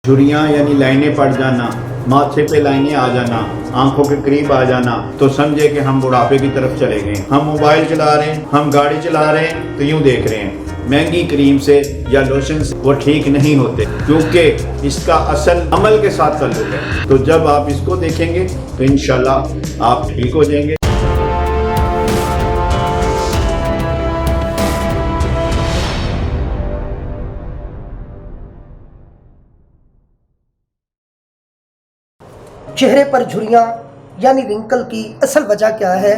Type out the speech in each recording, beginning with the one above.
झुर्रियाँ यानी लाइनें पड़ जाना, माथे पे लाइनें आ जाना, आंखों के करीब आ जाना, तो समझे कि हम बुढ़ापे की तरफ चले गए। हम मोबाइल चला रहे हैं, हम गाड़ी चला रहे हैं, तो यूं देख रहे हैं महंगी क्रीम से या लोशन से वो ठीक नहीं होते, क्योंकि इसका असल अमल के साथ ताल्लुक है। तो जब आप इसको देखेंगे तो इंशाल्लाह आप ठीक हो जाएंगे। चेहरे पर झुर्रियाँ यानी रिंकल की असल वजह क्या है,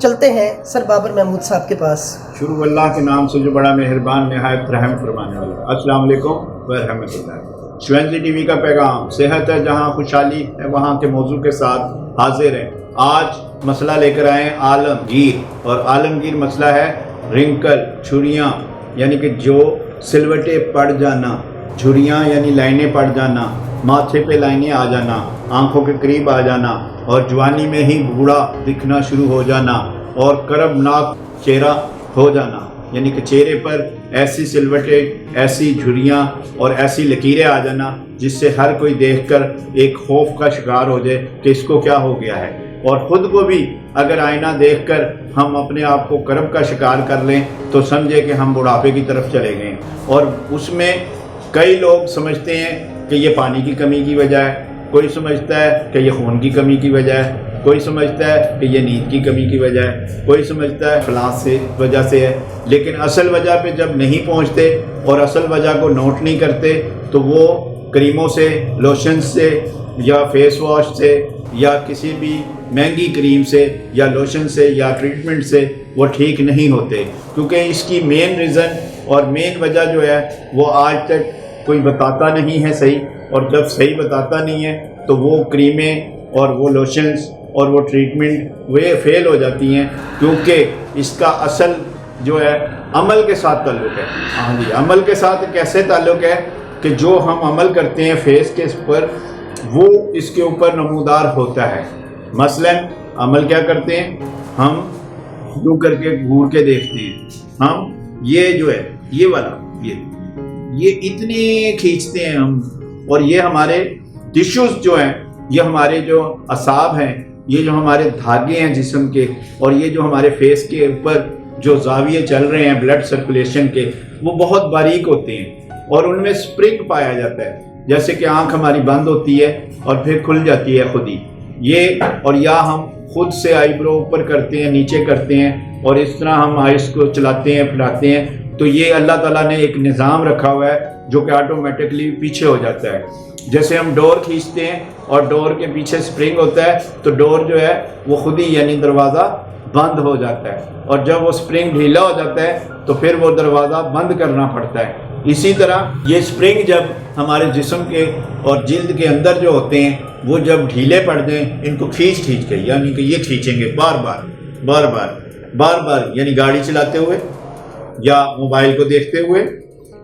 चलते हैं सर बाबर महमूद साहब के पास। शुरू अल्लाह के नाम से जो बड़ा मेहरबान निहायत रहम फरमाने वाला। अस्सलाम वालेकुम व रहमतुल्लाह। शिवंजी टीवी का पैगाम, सेहत है जहाँ खुशहाली है वहाँ के मौजू के साथ हाजिर हैं। आज मसला लेकर आए आलमगीर, और आलमगीर मसला है रिंकल, झुर्रियाँ यानी कि जो सिलवटे पड़ जाना, झुर्रियाँ यानी लाइनें पड़ जाना, माथे पे लाइनें आ जाना, आंखों के करीब आ जाना, और जवानी में ही बूढ़ा दिखना शुरू हो जाना, और करबनाक चेहरा हो जाना, यानी कि चेहरे पर ऐसी सिलवटें, ऐसी झुर्रियाँ और ऐसी लकीरें आ जाना जिससे हर कोई देखकर एक खौफ का शिकार हो जाए कि इसको क्या हो गया है। और ख़ुद को भी अगर आईना देखकर हम अपने आप को करब का शिकार कर लें तो समझे कि हम बुढ़ापे की तरफ चले गए। और उसमें कई लोग समझते हैं कि ये पानी की कमी की वजह है, कोई समझता है कि ये खून की कमी की वजह है, कोई समझता है कि ये नींद की कमी की वजह है, कोई समझता है फलां से वजह से है। लेकिन असल वजह पे जब नहीं पहुंचते और असल वजह को नोट नहीं करते तो वो क्रीमों से, लोशन से या फेस वॉश से या किसी भी महंगी क्रीम से या लोशन से या ट्रीटमेंट से वो ठीक नहीं होते, क्योंकि इसकी मेन रीज़न और मेन वजह जो है वो आज तक कोई बताता नहीं है सही। और जब सही बताता नहीं है तो वो क्रीमें और वो लोशंस और वो ट्रीटमेंट वे फेल हो जाती हैं, क्योंकि इसका असल जो है अमल के साथ ताल्लुक है। हाँ जी, अमल के साथ कैसे ताल्लुक है कि जो हम अमल करते हैं फेस के ऊपर वो इसके ऊपर नमूदार होता है। मसलन अमल क्या करते हैं, हम यूँ करके घूर के देखते हैं, हम ये जो है ये वाला ये इतने खींचते हैं हम, और ये हमारे टिश्यूज़ जो हैं, ये हमारे जो असाब हैं, ये जो हमारे धागे हैं जिस्म के, और ये जो हमारे फेस के ऊपर जो जाविये चल रहे हैं ब्लड सर्कुलेशन के, वो बहुत बारीक होते हैं और उनमें स्प्रिंग पाया जाता है। जैसे कि आंख हमारी बंद होती है और फिर खुल जाती है खुद ही ये, और या हम खुद से आईब्रो ऊपर करते हैं, नीचे करते हैं, और इस तरह हम आइस को चलाते हैं, फैलाते हैं। तो ये अल्लाह ताला ने एक निज़ाम रखा हुआ है जो कि ऑटोमेटिकली पीछे हो जाता है। जैसे हम डोर खींचते हैं और डोर के पीछे स्प्रिंग होता है तो डोर जो है वो खुद ही यानी दरवाज़ा बंद हो जाता है, और जब वो स्प्रिंग ढीला हो जाता है तो फिर वो दरवाज़ा बंद करना पड़ता है। इसी तरह ये स्प्रिंग जब हमारे जिस्म के और जिल्द के अंदर जो होते हैं वो जब ढीले पड़ जाएँ, इनको खींच के यानी कि ये खींचेंगे बार बार यानी गाड़ी चलाते हुए या मोबाइल को देखते हुए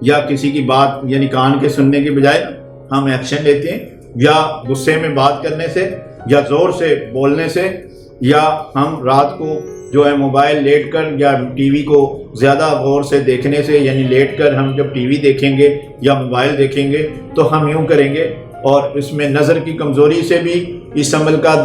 या किसी की बात यानी कान के सुनने के बजाय हम एक्शन लेते हैं, या गुस्से में बात करने से या ज़ोर से बोलने से, या हम रात को जो है मोबाइल लेट कर या टीवी को ज़्यादा गौर से देखने से, यानी लेट कर हम जब टीवी देखेंगे या मोबाइल देखेंगे तो हम यूँ करेंगे, और इसमें नज़र की कमज़ोरी से भी इस अमल का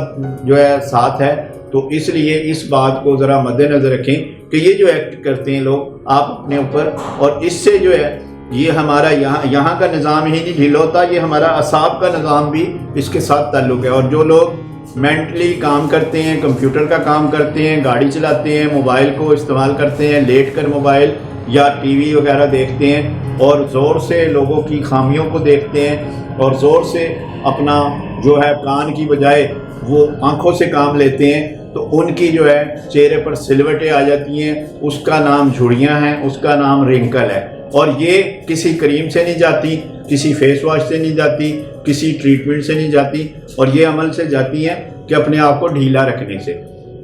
जो है साथ है। तो इसलिए इस बात को ज़रा मद्देनज़र रखें कि ये जो एक्ट करते हैं लोग आप अपने ऊपर, और इससे जो है ये हमारा यहाँ का निज़ाम ही नहीं ढीला होता, ये हमारा असाब का निज़ाम भी इसके साथ ताल्लुक़ है। और जो लोग मेंटली काम करते हैं, कंप्यूटर का काम करते हैं, गाड़ी चलाते हैं, मोबाइल को इस्तेमाल करते हैं, लेट कर मोबाइल या टीवी वगैरह देखते हैं, और ज़ोर से लोगों की खामियों को देखते हैं, और ज़ोर से अपना जो है कान की बजाय वो आँखों से काम लेते हैं, तो उनकी जो है चेहरे पर सिलवटें आ जाती हैं। उसका नाम झुर्रियाँ हैं, उसका नाम रिंकल है। और ये किसी क्रीम से नहीं जाती, किसी फेस वॉश से नहीं जाती, किसी ट्रीटमेंट से नहीं जाती, और ये अमल से जाती हैं कि अपने आप को ढीला रखने से।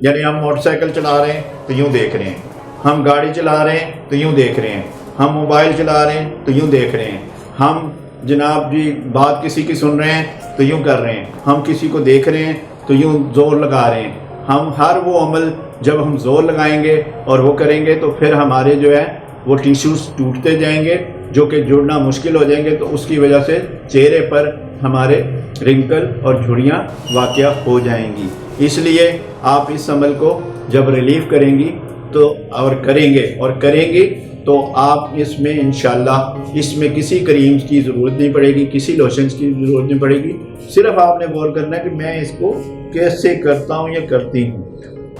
यानी हम मोटरसाइकिल चला रहे हैं तो यूँ देख रहे हैं, हम गाड़ी चला रहे हैं तो यूँ देख रहे हैं, हम मोबाइल चला रहे हैं तो यूँ देख रहे हैं, हम जनाब जी बात किसी की सुन रहे हैं तो यूँ कर रहे हैं, हम किसी को देख रहे हैं तो यूँ ज़ोर लगा रहे हैं। हम हर वो अमल जब हम ज़ोर लगाएंगे और वो करेंगे तो फिर हमारे जो है वो टिश्यूज़ टूटते जाएंगे جو کہ جڑنا مشکل ہو جائیں گے، تو اس کی وجہ سے چہرے پر ہمارے رنکل اور جھریاں واقع ہو جائیں گی۔ اس لیے آپ اس عمل کو جب ریلیف کریں گی تو اور کریں گے تو آپ اس میں انشاءاللہ اس میں کسی کریم کی ضرورت نہیں پڑے گی، کسی لوشنز کی ضرورت نہیں پڑے گی۔ صرف آپ نے غور کرنا ہے کہ میں اس کو کیسے کرتا ہوں یا کرتی ہوں۔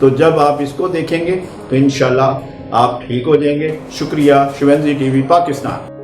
تو جب آپ اس کو دیکھیں گے تو انشاءاللہ آپ ٹھیک ہو جائیں گے۔ شکریہ۔ شیونزی ٹی وی پاکستان۔